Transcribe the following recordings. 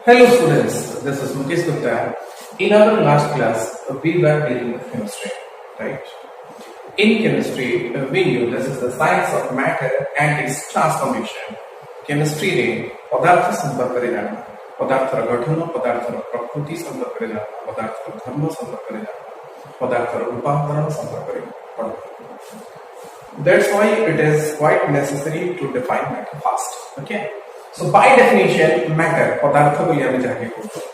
Hello students, this is Mukesh Gupta. In our last class, we were dealing with chemistry, right? In chemistry, we knew this is the science of matter and its transformation. Chemistry रे पदार्थ संपर्क रे जाना, पदार्थर गठन, पदार्थर प्रकृति संपर्क रे जाना, पदार्थर धर्म संपर्क रे जाना, पदार्थर रूपांतरण संपर्क रे पढ़ना. That's why it is quite necessary to define matter first. Okay. So by definition, matter, padartha बोलिए हमें जाके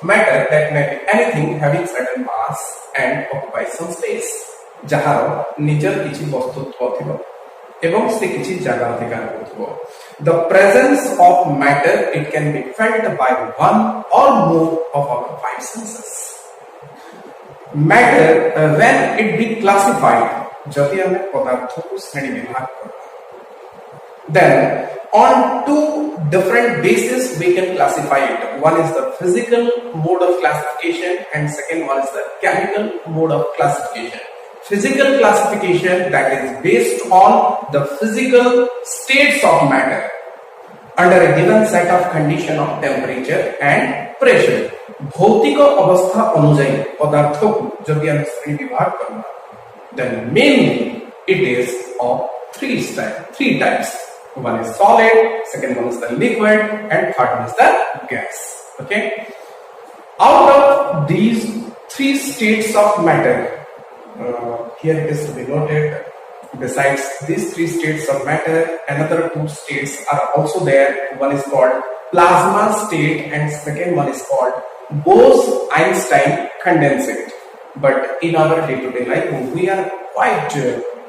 matter that may be anything having certain mass and occupies some space. जहाँ निजर किसी वस्तुत्व थिबो एवं से किसी जगह अधिकार होथिबो. The presence of matter it can be felt by one or more of our five senses. Matter when it be classified, जब हमें पदार्थों को श्रेणी विभाग करना, then on two different bases we can classify it. One is the physical mode of classification and second one is the chemical mode of classification. Physical classification that is based on the physical states of matter under a given set of condition of temperature and pressure. भौतिक अवस्था अनुଯାୟୀ पदार्थों को जब हम श्रेणी विभाग करना, then mainly it is of three types. One is solid, second one is the liquid, and third one is the gas. Okay. Out of these three states of matter, here it is to be noted. Besides these three states of matter, another two states are also there. One is called plasma state, and second one is called Bose-Einstein condensate. But in our day-to-day life, we are quite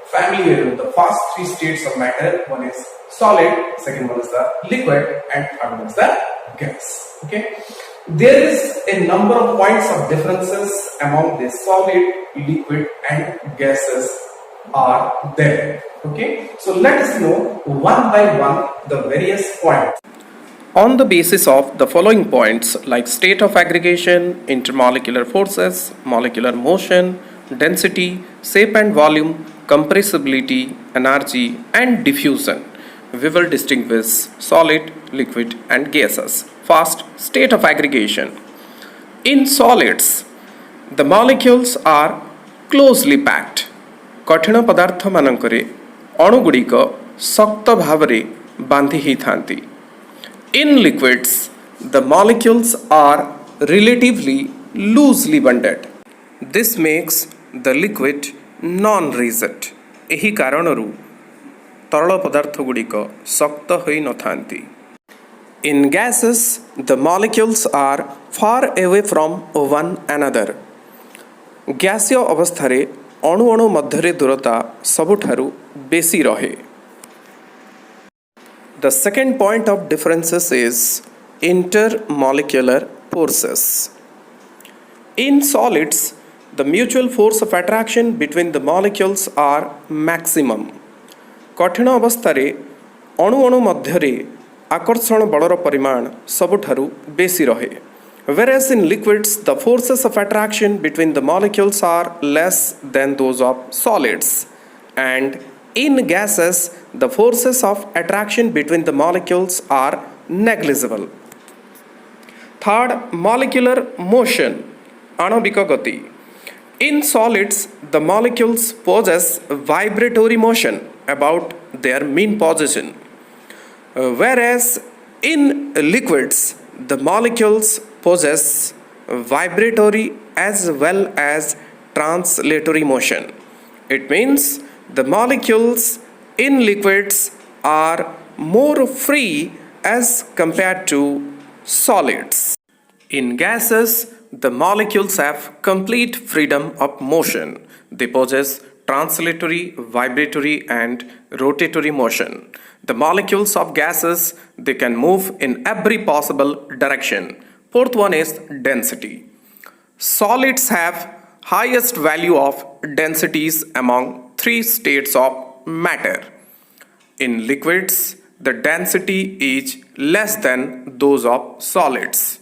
familiar with the first three states of matter. One is solid, second one is the liquid, and third one is the gas. Okay. There is a number of points of differences among the solid, liquid, and gases are there. Okay. So let us know one by one the various points. On the basis of the following points like state of aggregation, intermolecular forces, molecular motion, density, shape and volume, compressibility, energy and diffusion, we will distinguish solid, liquid and gases. First, state of aggregation. In solids, the molecules are closely packed. कठिन पदार्थ मानकरे अणुगुड़िक शक्त भावरे बांधि ही थांती. In liquids, the molecules are relatively loosely bonded. This makes the liquid non-rigid. एही कारणरू तरल पदार्थ गुड़िक शक्त होई न थांती. In gases, the molecules are far away from one another. गैसीय अवस्थारे अणु अणु मध्यरे दूरता सबुठारु बेसी रहे. The second point of differences is intermolecular forces. In solids, the mutual force of attraction between the molecules are maximum. कठिन अवस्थारे अणु अणु मध्यरे आकर्षण बलर परिमाण सबुठारु बेसी रहे. Whereas in liquids, the forces of attraction between the molecules are less than those of solids. And in gases, the forces of attraction between the molecules are negligible. Third, molecular motion, आणविक गति. In solids, the molecules possess vibratory motion about their mean position, whereas in liquids, the molecules possess vibratory as well as translatory motion. It means the molecules in liquids are more free as compared to solids. In gases, the molecules have complete freedom of motion. They possess translatory, vibratory and rotatory motion. The molecules of gases, they can move in every possible direction. Fourth one is density. Solids have highest value of densities among three states of matter. In liquids, the density is less than those of solids,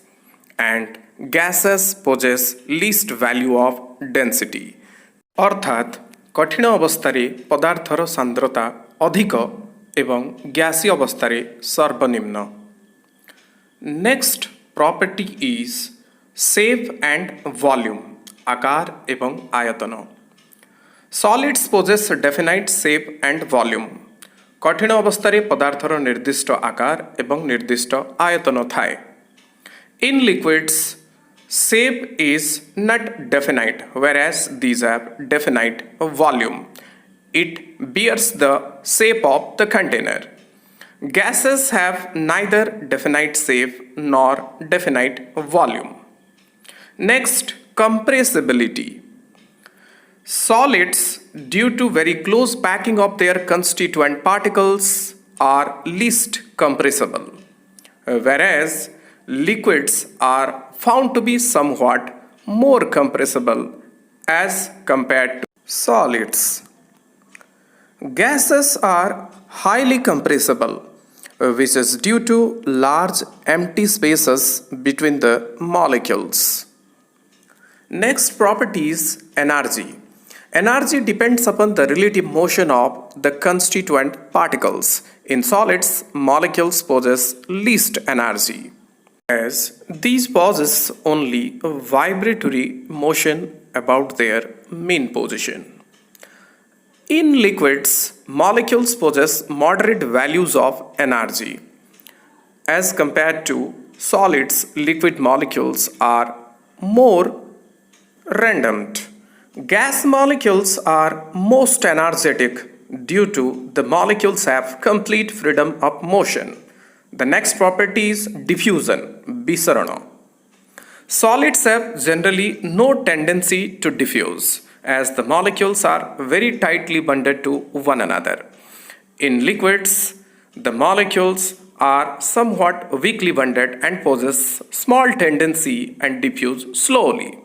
and gases possess least value of density. अर्थात कठिन अवस्थारे पदार्थर सांद्रता अधिक एवं गैसीय अवस्थारे सर्वनिम्न. Next property is shape and volume, आकार एवं आयतन. Solids possess definite shape and volume. कठिन अवस्था पदार्थर निर्दिष्ट आकार एवं निर्दिष्ट आयतन थाए. In liquids, shape is not definite, whereas these have definite volume. It bears the shape of the container. Gases have neither definite shape nor definite volume. Next, compressibility. Solids, due to very close packing of their constituent particles, are least compressible, whereas liquids are found to be somewhat more compressible as compared to solids. Gases are highly compressible, which is due to large empty spaces between the molecules. Next property is energy. Energy depends upon the relative motion of the constituent particles. In solids, molecules possess least energy, as these possess only a vibratory motion about their mean position. In liquids, molecules possess moderate values of energy. As compared to solids, liquid molecules are more redundant. Gas molecules are most energetic due to the molecules have complete freedom of motion. The next property is diffusion, Bisarana. Solids have generally no tendency to diffuse, as the molecules are very tightly bonded to one another. In liquids, the molecules are somewhat weakly bonded and possess small tendency and diffuse slowly.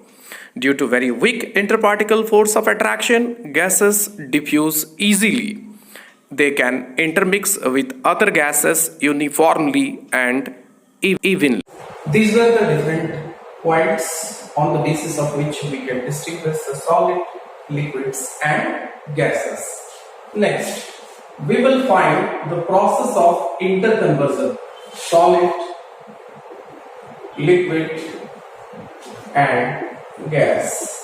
Due to very weak interparticle force of attraction, gases diffuse easily. They can intermix with other gases uniformly and evenly. These were the different points on the basis of which we can distinguish the solid, liquids and gases. Next, we will find the process of interconversion, solid, liquid and gas.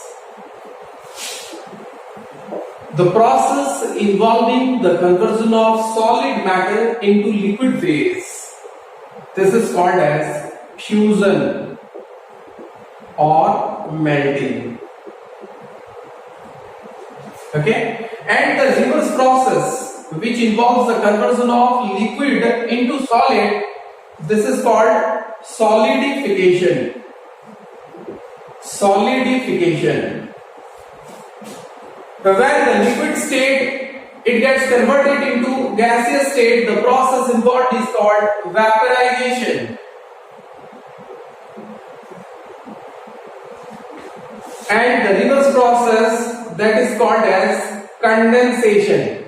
The process involving the conversion of solid matter into liquid phase, this is called as fusion or melting. Okay, and the reverse process which involves the conversion of liquid into solid, this is called solidification. Solidification. Where the liquid state it gets converted into gaseous state, the process involved is called vaporization. And the reverse process, that is called as condensation.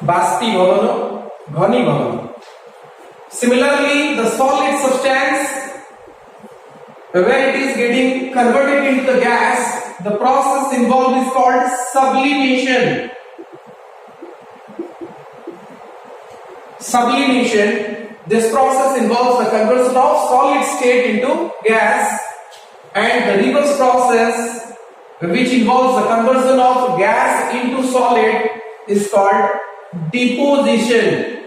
बाष्पीभवन, घनीभवन. Similarly, the solid substance, when it is getting converted into the gas, the process involved is called sublimation. Sublimation, this process involves the conversion of solid state into gas, and the reverse process, which involves the conversion of gas into solid, is called deposition.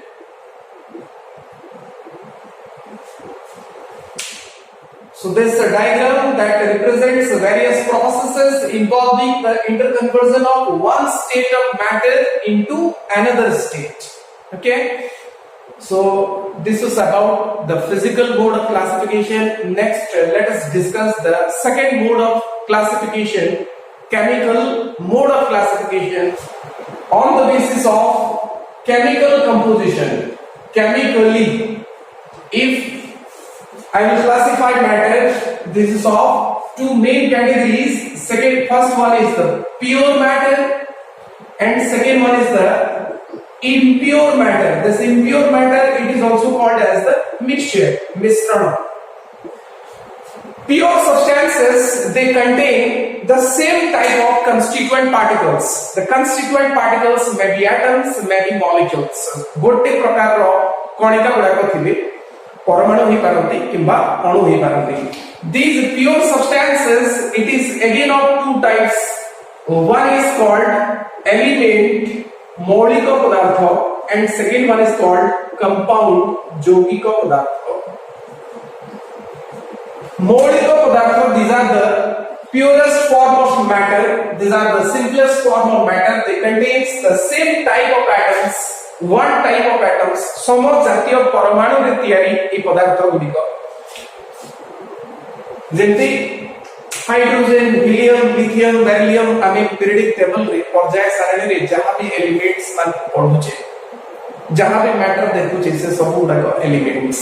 So this is a diagram that represents various processes involving the interconversion of one state of matter into another state. Okay. So this was about the physical mode of classification. Next, let us discuss the second mode of classification, chemical mode of classification, on the basis of chemical composition. Chemically, if I will classify matter, this is of two main categories. First one is the pure matter and second one is the impure matter. This impure matter, it is also called as the mixture, misrana. Pure substances, they contain the same type of constituent particles. The constituent particles may be atoms, may be molecules. गोटे प्रकार रो कणिका गुड़ाक थिबे परमाणु ही पारंती किंबा अणु ही पारंती. These pure substances, it is again of two types. One is called element, मौलिक पदार्थ, and second one is called compound, यौगिक पदार्थ. मौलिक पदार्थ, these are the purest form of matter. These are the simplest form of matter. They contains the same type of atoms, one type of atoms. सम जातीय परमाणु रे तयारी ए पदार्थ गुडिक जेंति hydrogen, helium, lithium, beryllium आमे पीरियडिक टेबल रे पर्याय सारणी रे जहां भी एलिमेंट्स मान पढुचे, जहां भी मैटर देखुचे से सब गुडा elements.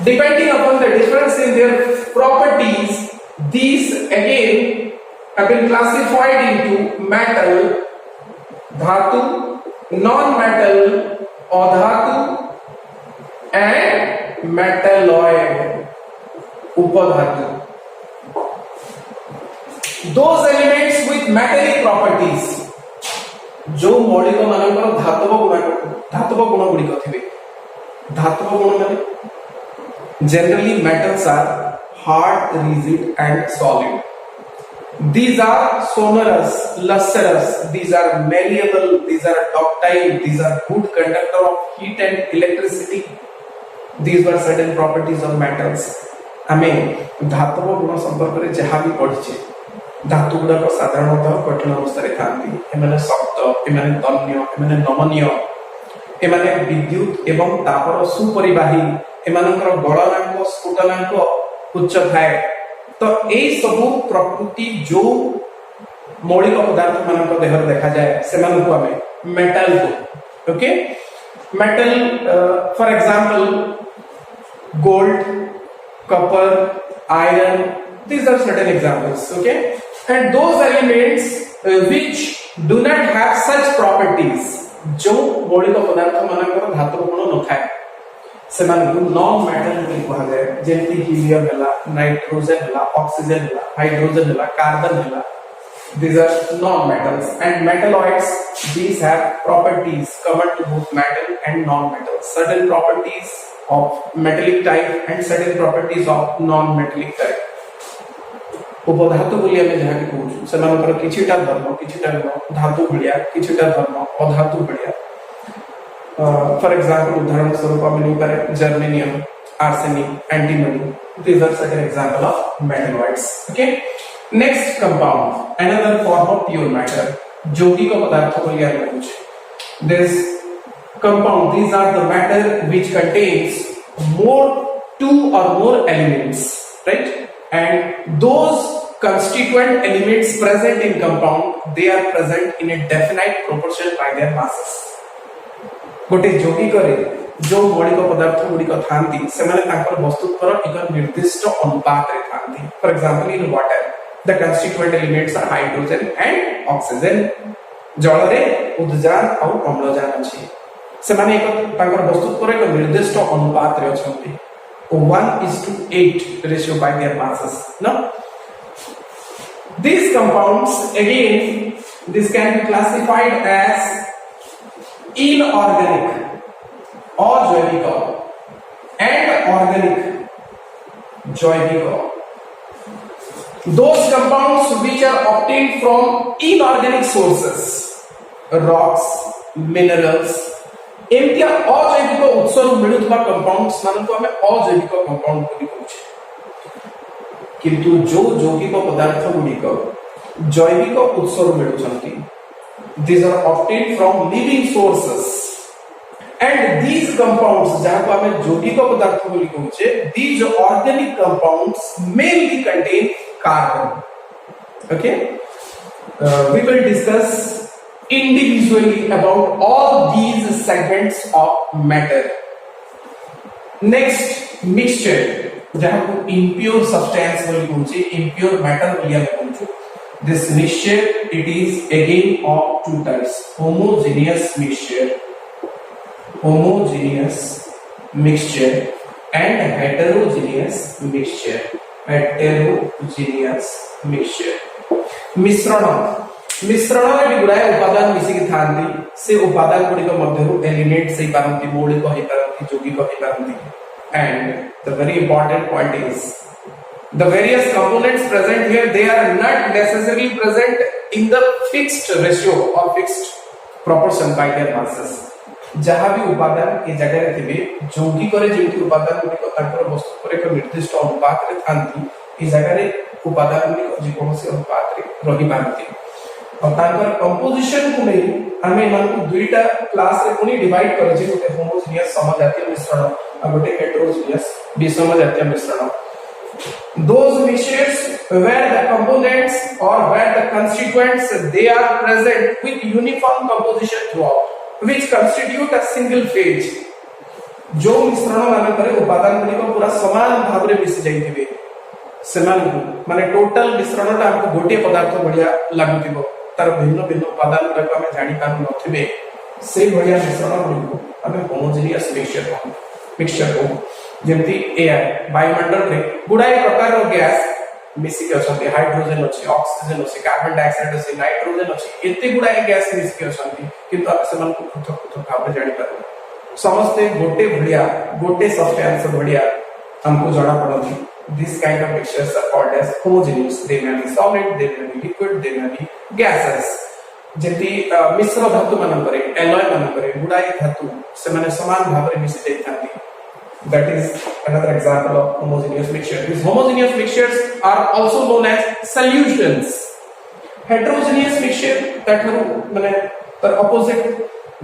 Depending upon the difference in their properties, these again have been classified into metal, dhatu, non-metal, adhatu, and metalloid, upadhatu. Those elements with metallic properties, जो मौलिक मानकर धातव गुण गुड़िक थे. धातव गुण माने generally metals are hard, rigid, and solid. These are sonorous, lustrous, these are malleable, these are ductile, these are good conductor of heat and electricity. These were certain properties of metals. आमे धातव गुण संपर्क रे जहाँ भी पढ़िछे, धातु गुड़ाक साधारणतः कठिन अवस्था रे थांती. एमाने शक्त, एमाने तन्य, एमाने नमनीय, एमाने विद्युत एवं तापर सुपरिवाही, एमानकर गलनांक स्फुटनांक उच्च थाए. तो ए सब प्रकृति जो मौलिक पदार्थ मानक देहर देखा जाए से मानक हमें मेटल को. Okay, metal for example gold, copper, iron, these are certain examples. Okay, and those elements which do not have such properties, जो मौलिक पदार्थ मानकर धातु गुण न थाए से मानक नॉन मेटल बोली कहा जाए. जेंति हीलियम हला, नाइट्रोजन हला, ऑक्सीजन हला, हाइड्रोजन हला, कार्बन हला. These are non-metals. And metalloids, these have properties common to both metal and non-metal. Certain properties of metallic type and certain properties of non-metallic type. उपधातु बोली आमे जहा के कहू से मानकर किछिटा धर्म, किछिटा गुण धातु भलिया, किछिटा धर्म अधातु भलिया. फॉर एग्जांपल उदाहरण स्वरूप आमे नहीं पारे germanium, arsenic, antimony. These are certain example of metalloids. Okay, next compound, another form of pure matter, यौगिक पदार्थ बोली आमे पूछे. This compound, these are the matter which contains two or more elements, right? And those constituent elements present in compound, they are present in a definite proportion by their masses. गोटे यौगिक रे जो मौलिक पदार्थ गुड़िक थांती से माने तांकर वस्तुत्वर एक निर्दिष्ट अनुपात रे थांती. For example in water the constituent elements are hydrogen and oxygen. जल रे उद्जान और अम्लजान अछि से माने एक तांकर वस्तुत्वर एक निर्दिष्ट अनुपात रे अछंती. 1:8 ratio by their masses. No, these compounds again, this can be classified as inorganic or जैविक and organic जैविक. Those compounds which are obtained from inorganic sources, rocks, minerals, एमतिया अजैविक उत्सରୁ मिलुଥିବା कंपाउंड्स मानक हमें अजैविक कंपाउंड बोली कहूछे. किंतु जो यौगिक पदार्थ गुडिक जैविक उत्सରୁ मिलुछंती, these are obtained from living sources, and these compounds जहां को हमें यौगिक पदार्थ बोली कहूछे, these organic compounds mainly contain carbon. Okay, we will discuss individually about all these segments of matter. Next, mixture, जहां को impure substance बोली कहूछे, impure matter बोली हमें कहूछे. This mixture, it is again of two types: homogeneous mixture and heterogeneous mixture. heterogeneous mixture मिश्रण मिश्रण रे गुडाय उपादान मिसिकी थांती से उपादान गुडी को मध्यरु एलिमेंट से पारंती मौलिक होई पारंती यौगिक होई पारंती and the very important point is the various components present here they are not necessarily present in the fixed ratio or fixed proportion by their masses जहाँ भी उपादान ए जगह रे थिबे यौगिक रे जेंति उपादान गुडी को ताकर वस्तु पर एक निर्दिष्ट अनुपात रे थांती ए जगह रे उपादान गुडी को जेकोसी अनुपात रे रही पारंती और ताकर कंपोजिशन को नहीं हमें मान को दुईटा क्लास रे पुनी डिवाइड करे जे गोटे होमोजेनियस समजातीय मिश्रण और गोटे हेटेरोजेनियस विषमजातीय मिश्रण those mixtures where the components or where the constituents they are present with uniform composition throughout which constitute a single phase जो मिश्रण मान करे उपादान गुडी को पूरा समान भाव रे मिसि जाइथिबे समान माने टोटल मिश्रणटा हमको गोटे पदार्थ बढ़िया लागुतिबो तार भिन्न भिन्न उपादान गुडा हमें जानि पारु नथिबे से बढ़िया मिश्रण गुडी को हमें होमोजेनियस मिक्सचर को जेमती एयर वायुमंडल रे गुडाय प्रकार रो गैस मिसिक अछंती हाइड्रोजन अछि ऑक्सीजन अछि कार्बन डाइऑक्साइड अछि नाइट्रोजन अछि एते गुडाय गैस मिसिक अछंती किंतु आप समान को पृथक पृथक भाव जानि पारु समस्त गोटे बढ़िया गोटे सब्सटेंस बढ़िया हमको जणा पड़ती this kind of mixtures are called as homogeneous they may be solid they may be liquid they may be gases जेति मिश्र धातु मान करे एलॉय मान करे गुडाय धातु से माने समान भाव रे मिसि जाइथांती that is another example of homogeneous mixture these homogeneous mixtures are also known as solutions heterogeneous mixture that माने तर opposite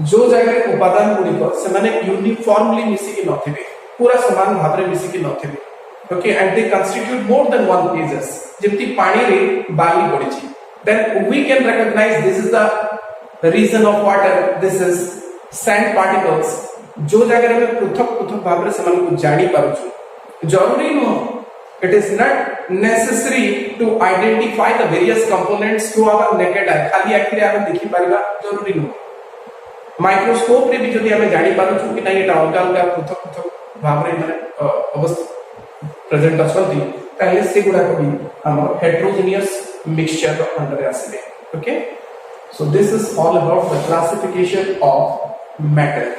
जो जगह उपादान गुडी को से माने यूनिफॉर्मली मिसि कि नथिबे पूरा समान भाव रे मिसि कि नथिबे okay and they constitute more than one phases जेमति पानी रे बाली पड़ी छी then we can recognize this is the reason of water this is sand particles जो जगह रे पृथक पृथक भाव रे समान को जानि पारु छु जरूरी न it is not necessary to identify the various components to our naked eye खाली आखिर हम देखि पारिबा जरूरी न माइक्रोस्कोप रे भी जदि हमें जानि पारु छु कि नहीं एटा अलग अलग पृथक पृथक भाव रे माने अवस्था प्रेजेंट अछंती ताले से गुडा को भी हम हेटेरोजेनियस मिक्सचर अंडर आसीबे okay so this is all about the classification of matter